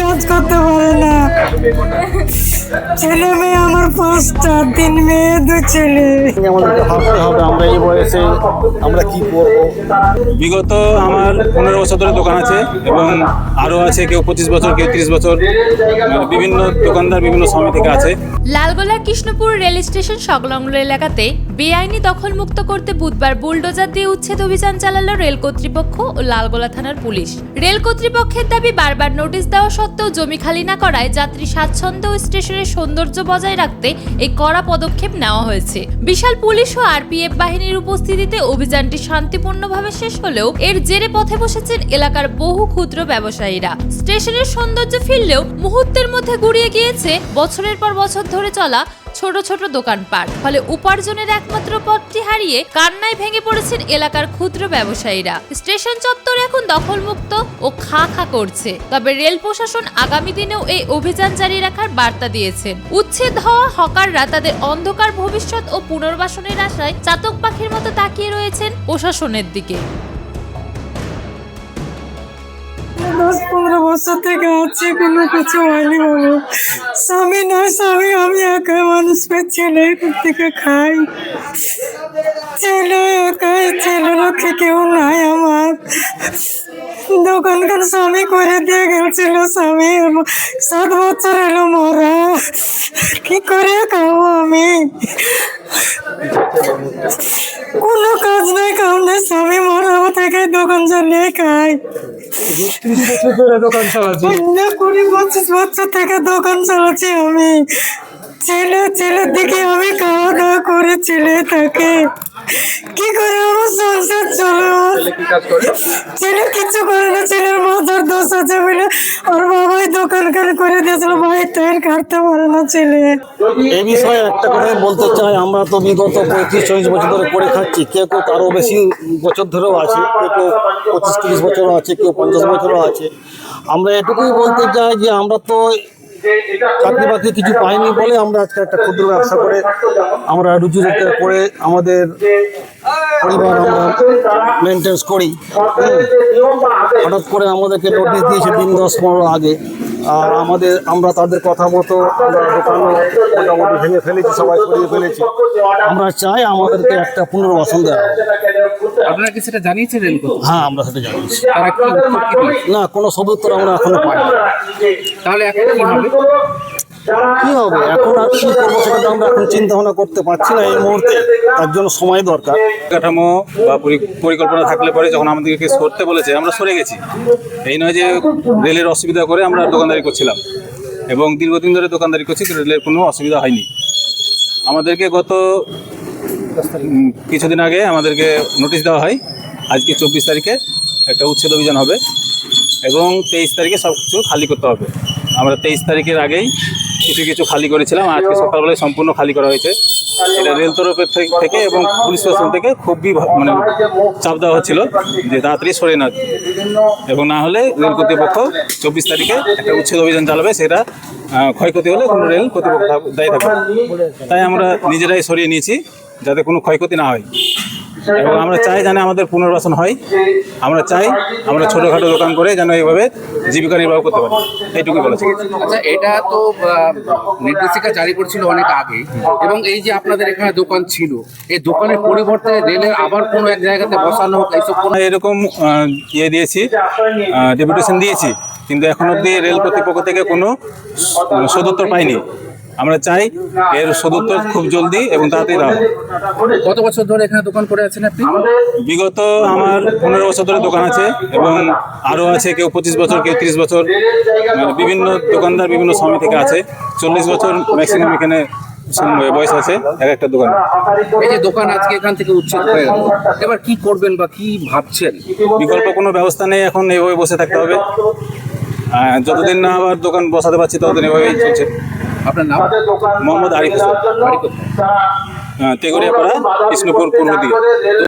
কাজ করতে পারে না। ছেলে মেয়ে আমার 5টা, 3 মেয়ে 2 ছেলে। আমাদেরকে ভাবতে হবে আমরা এই বয়সে আমরা কি করব। বিগত আমার 15 বছর ধরে দোকান আছে এবং আরও আছে কেউ 25 বছর, কেউ 30 বছর, বিভিন্ন দোকানদার বিভিন্ন সময় থেকে আছে। লালগোলা কৃষ্ণপুর রেল স্টেশন সংলগ্ন এলাকাতে বেআইনি দখলমুক্ত করতে বুধবার বুলডোজার দিয়ে উচ্ছেদ অভিযান চালালো রেল কর্তৃপক্ষ ও লালগোলা থানার পুলিশ। রেল কর্তৃপক্ষের দাবি, বারবার নোটিশ দেওয়া সত্ত্বেও জমি খালি না করায় যাত্রী স্বাচ্ছন্দ্য ও স্টেশনের সৌন্দর্য বজায় রাখতে এই কড়া পদক্ষেপ নেওয়া হয়েছে। বিশাল পুলিশ ও আরপিএফ বাহিনীর উপস্থিতিতে অভিযানটি শান্তিপূর্ণভাবে শেষ হলেও এর জেরে পথে বসেছেন এলাকার বহু ক্ষুদ্র ব্যবসায়ীরা। স্টেশনের সৌন্দর্য ফিরলেও মুহূর্তের মধ্যে গুড়িয়ে গিয়েছে বছরের পর বছর ধরে চলা ছোট ছোট দোকানপাট। ফলে উপার্জনের একমাত্র পথটি হারিয়ে কান্নায় ভেঙে পড়েছেন এলাকার ক্ষুদ্র ব্যবসায়ীরা। স্টেশন চত্বর এখন দখলমুক্ত ও খা খা করছে। তবে রেল প্রশাসন আগামী দিনেও এই অভিযান জারি রাখার বার্তা দিয়েছেন। উচ্ছেদ হওয়া হকাররা তাদের অন্ধকার ভবিষ্যৎ ও পুনর্বাসনের আশায় চাতক পাখির মতো তাকিয়ে রয়েছেন প্রশাসনের দিকে। 10-15 বছর থেকে আছি, কোনো কিছু হয়নি বাবু। স্বামী নয়, স্বামী আমি একা মানুষ করে ছেলে থেকে খাই। ছেলে একাই, ছেলে লোকে কেউ নাই আমার। দোকানকার স্বামী করে দিয়ে গেছিল, স্বামী 7 বছর এলো মরা। কি করে খাবো আমি? কোনো কাজ নাই, কাম নেই, স্বামী মরা থেকে দোকান চালিয়ে খাই। 20-25 বছর থেকে দোকান চালাচ্ছি আমি। ছেলের দিকে আমি খাওয়া দাওয়া করে ছেলে থাকে। কি করে আমার সংসার চলে? ছেলে কিছু করে না, ছেলের মাথার দোষ আছে বলে ওর বাবাই দোকান করে দিয়েছিল, ভাই তৈরি কাটতে পারে না ছেলে। এই বিষয়ে একটা কথা বলতে চাই, আমরা তো বিগত 35-40 বছর ধরে করে খাচ্ছি। কেউ কেউ তারও বেশি বছর ধরেও আছে, কেউ কেউ 25-30 বছরও আছে, কেউ 50 বছরও আছে। আমরা এটুকুই বলতে চাই যে আমরা তো চাকরি বাকরি কিছু পাইনি বলে আমরা আজকে একটা ক্ষুদ্র ব্যবসা করে আমরা রুজি রোজগার করে আমাদের পরিবার আমরা মেনটেন্স করি। হঠাৎ করে আমাদেরকে নোটিশ দিয়েছে দিন 10-15 আগে। আর আমরা তাদের কথা মতো দোকানও মোটামুটি ভেঙে ফেলেছি, সবাই সরিয়ে ফেলেছি। আমরা চাই আমাদেরকে একটা পুনর্বাসন দেওয়া। আপনারা কি সেটা জানিয়েছিলেন? হ্যাঁ, আমরা সেটা জানিয়েছি। তারা কি উত্তর কি দিয়েছে? না, কোনো সদুত্তর আমরা এখনো পাইনি। তাহলে এখন কি হবে? কি হবে এখন আর কি করবো সেটা তো আমরা এখন চিন্তা ভাবনা করতে পারছি না এই মুহূর্তে। তার জন্য সময় দরকার। কাঠামো বা পরিকল্পনা থাকলে পরে যখন আমাদেরকে সরতে বলেছে আমরা সরে গেছি। এই নয় যে রেলের অসুবিধা করে আমরা দোকানদারি করছিলাম এবং দীর্ঘদিন ধরে দোকানদারি করছি, রেলের কোনো অসুবিধা হয়নি। আমাদেরকে গত কিছুদিন আগে আমাদেরকে নোটিশ দেওয়া হয়, আজকে 24 তারিখে একটা উচ্ছেদ অভিযান হবে এবং 23 তারিখে সব কিছু খালি করতে হবে। আমরা 23 তারিখের আগেই কিছু খালি করেছিলাম, আজকে সকালবেলায় সম্পূর্ণ খালি করা হয়েছে। এটা রেল তরফের থেকে এবং পুলিশ প্রশাসন থেকে খুবই মানে চাপ দেওয়া হচ্ছিল যে তাড়াতাড়ি সরে না, এবং না হলে রেল কর্তৃপক্ষ 24 তারিখে একটা উচ্ছেদ অভিযান চালাবে। সেটা ক্ষয়ক্ষতি হলে কোনো রেল কর্তৃপক্ষ দায়ী থাকবে। তাই আমরা নিজেরাই সরিয়ে নিয়েছি যাতে কোনো ক্ষয়ক্ষতি না হয়, এবং আমরা চাই যেন আমাদের পুনর্বাসন হয়। আমরা চাই আমরা ছোটোখাটো দোকান করে যেন এইভাবে জীবিকা নির্বাহ করতে পারি, এইটুকুই বলেছি। আচ্ছা, এটা তো নির্দেশিকা জারি করছিল অনেক আগে, এবং এই যে আপনাদের এখানে দোকান ছিল, এই দোকানের পরিবর্তে রেলের আবার কোনো এক জায়গাতে বসানো হোক, এইসব কোনো এরকম দিয়েছি, ডেপুটেশন দিয়েছি, কিন্তু এখন অবধি রেল কর্তৃপক্ষ থেকে কোনো সদুত্তর পাইনি। আমরা চাই এর সদুত্তর খুব জলদি এবং তাড়াতাড়ি দেওয়া। কত বছর ধরে এখানে দোকান করে আছেন আপনি? বিগত আমার 15 বছর ধরে দোকান আছে এবং আরও আছে কেউ 25 বছর, কেউ 30 বছর, বিভিন্ন দোকানদার বিভিন্ন সময় থেকে আছে। 40 বছর ম্যাক্সিমাম এখানে বয়স আছে এক একটা দোকান। এই যে দোকান আজকে এখান থেকে উচ্ছেদ হয়ে গেল, এবার কি করবেন বা কি ভাবছেন? বিকল্প কোনো ব্যবস্থা নেই, এখন এইভাবে বসে থাকতে হবে। যতদিন না আবার দোকান বসাতে পারছি ততদিন এভাবেই চলছে। আপনার নাম? মোহাম্মদ আরিফ হোসেন, তেগুড়িয়াপাড়া, কৃষ্ণপুর পূর্ব দিকে।